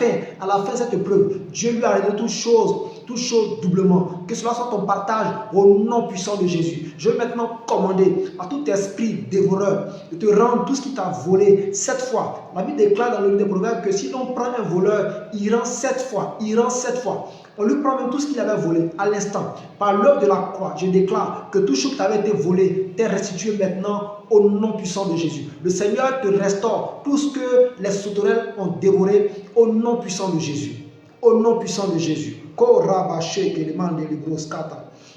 fin de cette épreuve, Dieu lui a redonné toutes choses doublement. Que cela soit ton partage au nom puissant de Jésus. Je vais maintenant commander à tout esprit dévoreur de te rendre tout ce qui t'a volé 7 fois. La Bible déclare dans le livre des Proverbes que si l'on prend un voleur, il rend 7 fois. Il rend 7 fois. On lui prend même tout ce qu'il avait volé à l'instant. Par l'œuvre de la croix, je déclare que tout ce qui t'avait été volé t'est restitué maintenant au nom puissant de Jésus. Le Seigneur te restaure tout ce que les sauterelles ont dévoré au nom puissant de Jésus. Au nom puissant de Jésus.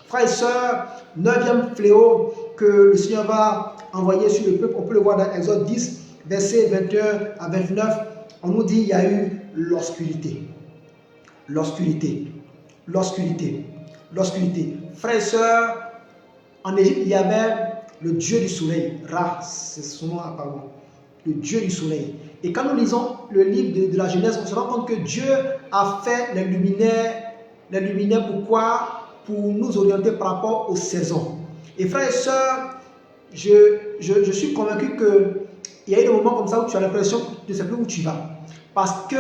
Frères et sœurs, 9e fléau que le Seigneur va envoyer sur le peuple, on peut le voir dans Exode 10, versets 21 à 29. On nous dit qu'il y a eu l'obscurité. L'obscurité. Frères et sœurs, en Égypte, il y avait le Dieu du soleil, Ra, c'est son nom apparemment, le Dieu du soleil. Et quand nous lisons le livre de la Genèse, on se rend compte que Dieu a fait les luminaires, pourquoi? Pour nous orienter par rapport aux saisons. Et frères et sœurs, je suis convaincu qu'il y a eu des moments comme ça où tu as l'impression que tu ne sais plus où tu vas. Parce que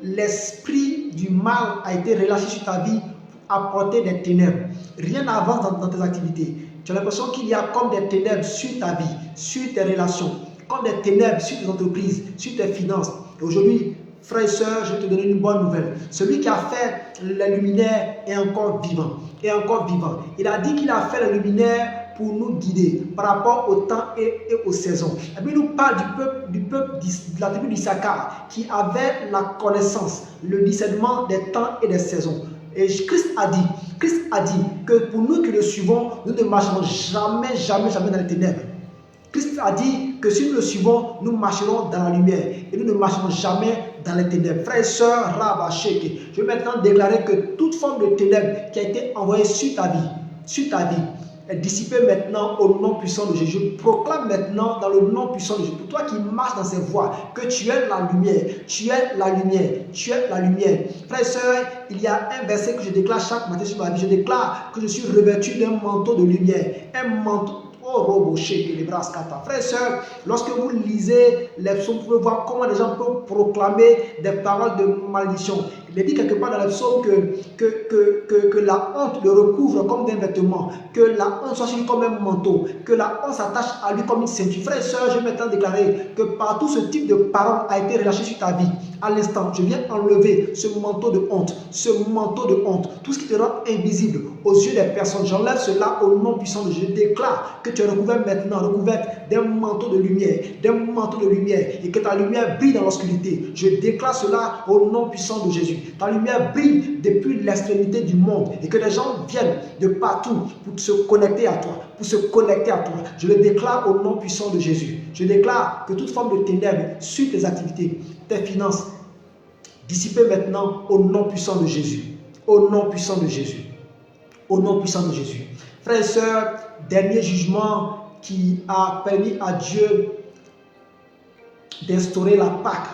l'esprit du mal a été relâché sur ta vie pour apporter des ténèbres. Rien n'avance dans tes activités. Tu as l'impression qu'il y a comme des ténèbres sur ta vie, sur tes relations, comme des ténèbres sur tes entreprises, sur tes finances. Et aujourd'hui, frères et sœurs, je vais te donner une bonne nouvelle. Celui qui a fait les luminaires est encore vivant. Il a dit qu'il a fait les luminaires pour nous guider par rapport au temps et aux saisons. Et puis il nous parle du peuple de la tribu d'Issachar qui avait la connaissance, le discernement des temps et des saisons. Et Christ a dit que pour nous qui le suivons, nous ne marcherons jamais dans les ténèbres. Christ a dit que si nous le suivons, nous marcherons dans la lumière et nous ne marcherons jamais dans les ténèbres. Frères et sœurs, je vais maintenant déclarer que toute forme de ténèbres qui a été envoyée sur ta vie, est dissipée maintenant au nom puissant de Jésus. Je proclame maintenant dans le nom puissant de Jésus, pour toi qui marches dans ces voies, que tu es la lumière, Frères et sœurs, il y a un verset que je déclare chaque matin sur ma vie. Je déclare que je suis revêtu d'un manteau de lumière, un manteau. Frères et sœurs, lorsque vous lisez les psaumes, vous pouvez voir comment les gens peuvent proclamer des paroles de malédiction. Il est dit quelque part dans les psaumes que la honte le recouvre comme d'un vêtement, que la honte soit sur lui comme un manteau, que la honte s'attache à lui comme une ceinture. Frères et sœurs, je vais maintenant déclarer que partout ce type de parole a été relâché sur ta vie. À l'instant, je viens enlever ce manteau de honte, tout ce qui te rend invisible aux yeux des personnes. J'enlève cela au nom puissant de Jésus. Je déclare que tu es recouvert d'un manteau de lumière, et que ta lumière brille dans l'obscurité. Je déclare cela au nom puissant de Jésus. Ta lumière brille depuis l'extrémité du monde et que les gens viennent de partout pour se connecter à toi, Je le déclare au nom puissant de Jésus. Je déclare que toute forme de ténèbres sur tes activités, tes finances, dissipées maintenant au nom puissant de Jésus. Au nom puissant de Jésus. Frères et sœurs, dernier jugement qui a permis à Dieu d'instaurer la Pâque.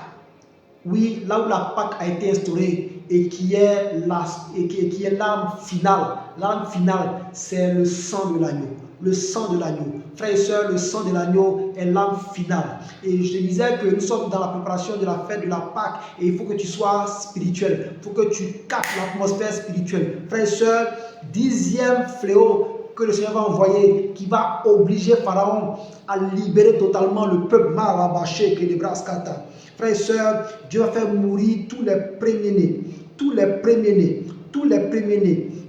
Oui, là où la Pâque a été instaurée et qui est l'arme finale. L'arme finale, c'est le sang de l'agneau. Le sang de l'agneau. Frères et sœurs, le sang de l'agneau est l'arme finale. Et je disais que nous sommes dans la préparation de la fête de la Pâque et il faut que tu sois spirituel. Il faut que tu captes l'atmosphère spirituelle. Frères et sœurs, 10e fléau que le Seigneur va envoyer, qui va obliger Pharaon à libérer totalement le peuple. Frères et sœurs, Dieu va faire mourir tous les premiers-nés.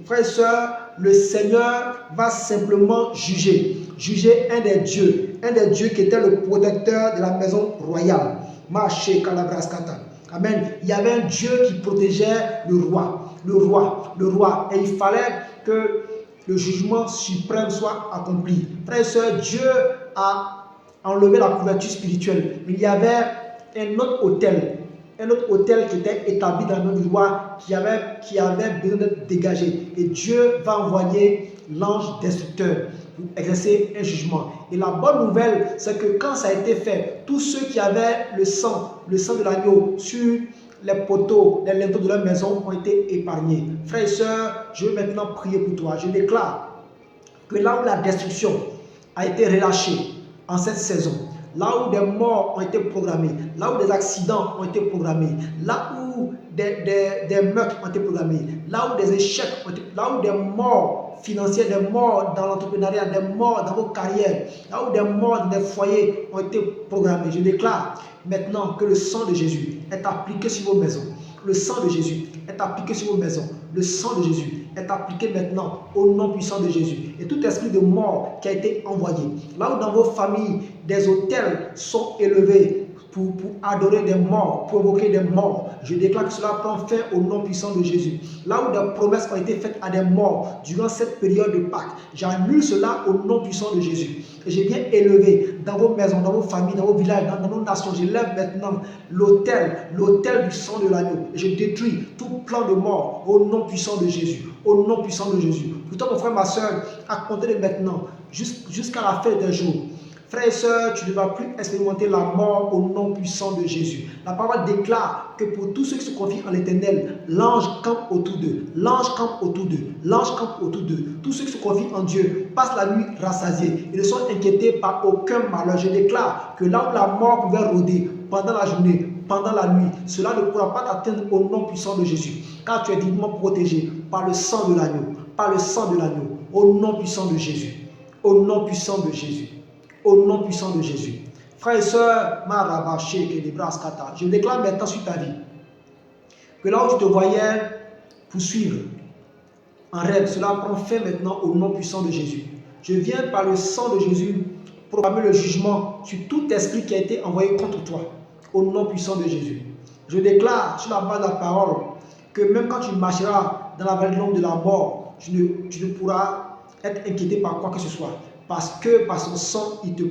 Frères et sœurs, le Seigneur va simplement juger un des dieux qui était le protecteur de la maison royale. Amen. Il y avait un Dieu qui protégeait le roi. Et il fallait que le jugement suprême soit accompli. Frères et sœurs, Dieu a enlevé la couverture spirituelle. Mais il y avait un autre autel qui était établi dans le nom du roi qui avait besoin d'être dégagé. Et Dieu va envoyer l'ange destructeur pour exercer un jugement. Et la bonne nouvelle, c'est que quand ça a été fait, tous ceux qui avaient le sang de l'agneau sur les poteaux, les linteaux de leur maison ont été épargnés. Frères et sœurs, je veux maintenant prier pour toi. Je déclare que là où la destruction a été relâchée en cette saison, là où des morts ont été programmés, là où des accidents ont été programmés, là où des meurtres ont été programmés, là où des échecs, là où des morts financières, des morts dans l'entrepreneuriat, des morts dans vos carrières, là où des morts dans des foyers ont été programmés. Je déclare maintenant que le sang de Jésus est appliqué sur vos maisons. Le sang de Jésus est appliqué sur vos maisons. Le sang de Jésus est appliqué maintenant au nom puissant de Jésus. Et tout esprit de mort qui a été envoyé, là où dans vos familles, des autels sont élevés pour adorer des morts, provoquer des morts, je déclare que cela prend fin au nom puissant de Jésus. Là où des promesses ont été faites à des morts durant cette période de Pâques, j'annule cela au nom puissant de Jésus. Et j'ai bien élevé dans vos maisons, dans vos familles, dans vos villages, dans nos nations. J'élève maintenant l'autel du sang de l'agneau. Et je détruis tout plan de mort au nom puissant de Jésus. Au nom puissant de Jésus. Pour toi, mon frère, ma soeur, à compter de maintenant, jusqu'à la fin des jours, frères et sœurs, tu ne vas plus expérimenter la mort au nom puissant de Jésus. La parole déclare que pour tous ceux qui se confient en l'Éternel, l'ange campe autour d'eux. L'ange campe autour d'eux. L'ange campe autour d'eux. Tous ceux qui se confient en Dieu passent la nuit rassasiés. Ils ne sont inquiétés par aucun malheur. Je déclare que là où la mort pouvait rôder pendant la journée, pendant la nuit, cela ne pourra pas t'atteindre au nom puissant de Jésus. Car tu es divinement protégé par le sang de l'agneau. Par le sang de l'agneau. Au nom puissant de Jésus. Au nom puissant de Jésus. Au nom puissant de Jésus. Frères et sœurs, je déclare maintenant sur ta vie que là où tu te voyais poursuivre en rêve, cela prend fin maintenant au nom puissant de Jésus. Je viens par le sang de Jésus proclamer le jugement sur tout esprit qui a été envoyé contre toi, au nom puissant de Jésus. Je déclare sur la base de la parole que même quand tu marcheras dans la vallée longue de la mort, tu ne pourras être inquiété par quoi que ce soit. Parce que par son sang, il te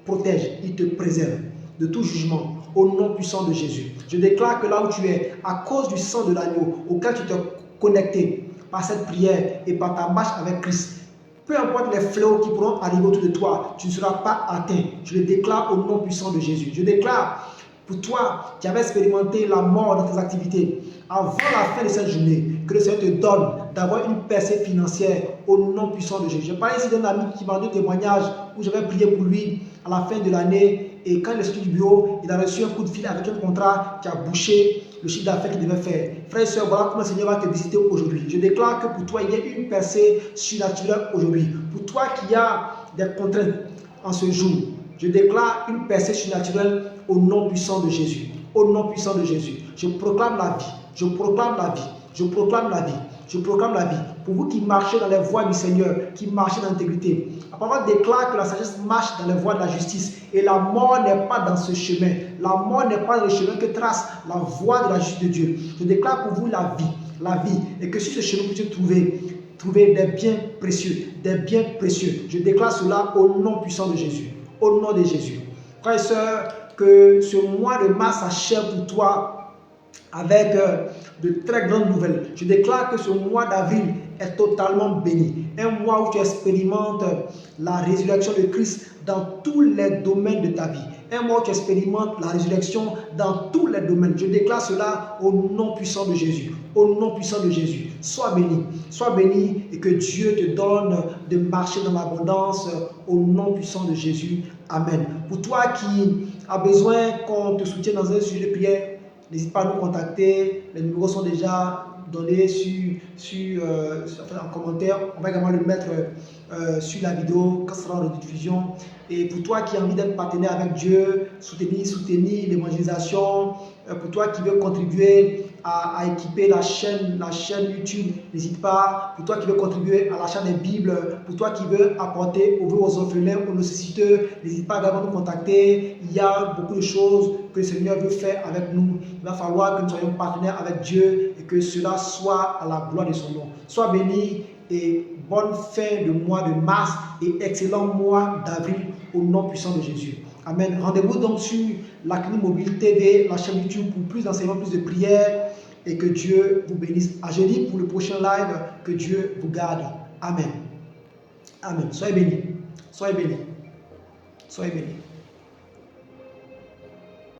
protège, il te préserve de tout jugement au nom puissant de Jésus. Je déclare que là où tu es, à cause du sang de l'agneau auquel tu t'es connecté par cette prière et par ta marche avec Christ, peu importe les fléaux qui pourront arriver autour de toi, tu ne seras pas atteint. Je le déclare au nom puissant de Jésus. Je déclare pour toi qui avais expérimenté la mort dans tes activités, avant la fin de cette journée, que le Seigneur te donne d'avoir une percée financière au nom puissant de Jésus. Je parlais ici d'un ami qui m'a donné un témoignage où j'avais prié pour lui à la fin de l'année et quand il est sorti du bureau, il a reçu un coup de fil avec un contrat qui a bouché le chiffre d'affaires qu'il devait faire. Frères et sœurs, voilà comment le Seigneur va te visiter aujourd'hui. Je déclare que pour toi, il y a une percée surnaturelle aujourd'hui. Pour toi qui as des contraintes en ce jour, je déclare une percée surnaturelle au nom puissant de Jésus. Au nom puissant de Jésus. Je proclame la vie. Je proclame la vie. Je proclame la vie. Je proclame la vie. Pour vous qui marchez dans les voies du Seigneur, qui marchez dans l'intégrité, la parole déclare que la sagesse marche dans les voies de la justice. Et la mort n'est pas dans ce chemin. La mort n'est pas dans le chemin que trace la voie de la justice de Dieu. Je déclare pour vous la vie. La vie. Et que sur ce chemin, vous puissiez trouver des biens précieux. Des biens précieux. Je déclare cela au nom puissant de Jésus. Au nom de Jésus. Frères et sœurs, que ce mois de mars s'achève pour toi avec de très grandes nouvelles. Je déclare que ce mois d'avril est totalement béni. Un mois où tu expérimentes la résurrection de Christ dans tous les domaines de ta vie. Un mois où tu expérimentes la résurrection dans tous les domaines. Je déclare cela au nom puissant de Jésus. Au nom puissant de Jésus. Sois béni et que Dieu te donne de marcher dans l'abondance au nom puissant de Jésus. Amen. Pour toi qui as besoin qu'on te soutienne dans un sujet de prière, n'hésite pas à nous contacter. Les numéros sont déjà donnés en commentaire. On va également le mettre sur la vidéo quand ce sera en rediffusion. Et pour toi qui as envie d'être partenaire avec Dieu, soutenir l'évangélisation, pour toi qui veux contribuer à équiper la chaîne YouTube, n'hésite pas. Pour toi qui veux contribuer à l'achat des Bibles, pour toi qui veux apporter aux orphelins, aux nécessiteux, n'hésite pas à nous contacter. Il y a beaucoup de choses que le Seigneur veut faire avec nous. Il va falloir que nous soyons partenaires avec Dieu et que cela soit à la gloire de son nom. Sois béni et bonne fin de mois de mars et excellent mois d'avril au nom puissant de Jésus. Amen. Rendez-vous donc sur la Clinique Mobile TV, la chaîne YouTube pour plus d'enseignements, plus de prières et que Dieu vous bénisse. À jeudi pour le prochain live. Que Dieu vous garde. Amen. Amen. Soyez bénis. Soyez bénis. Soyez bénis.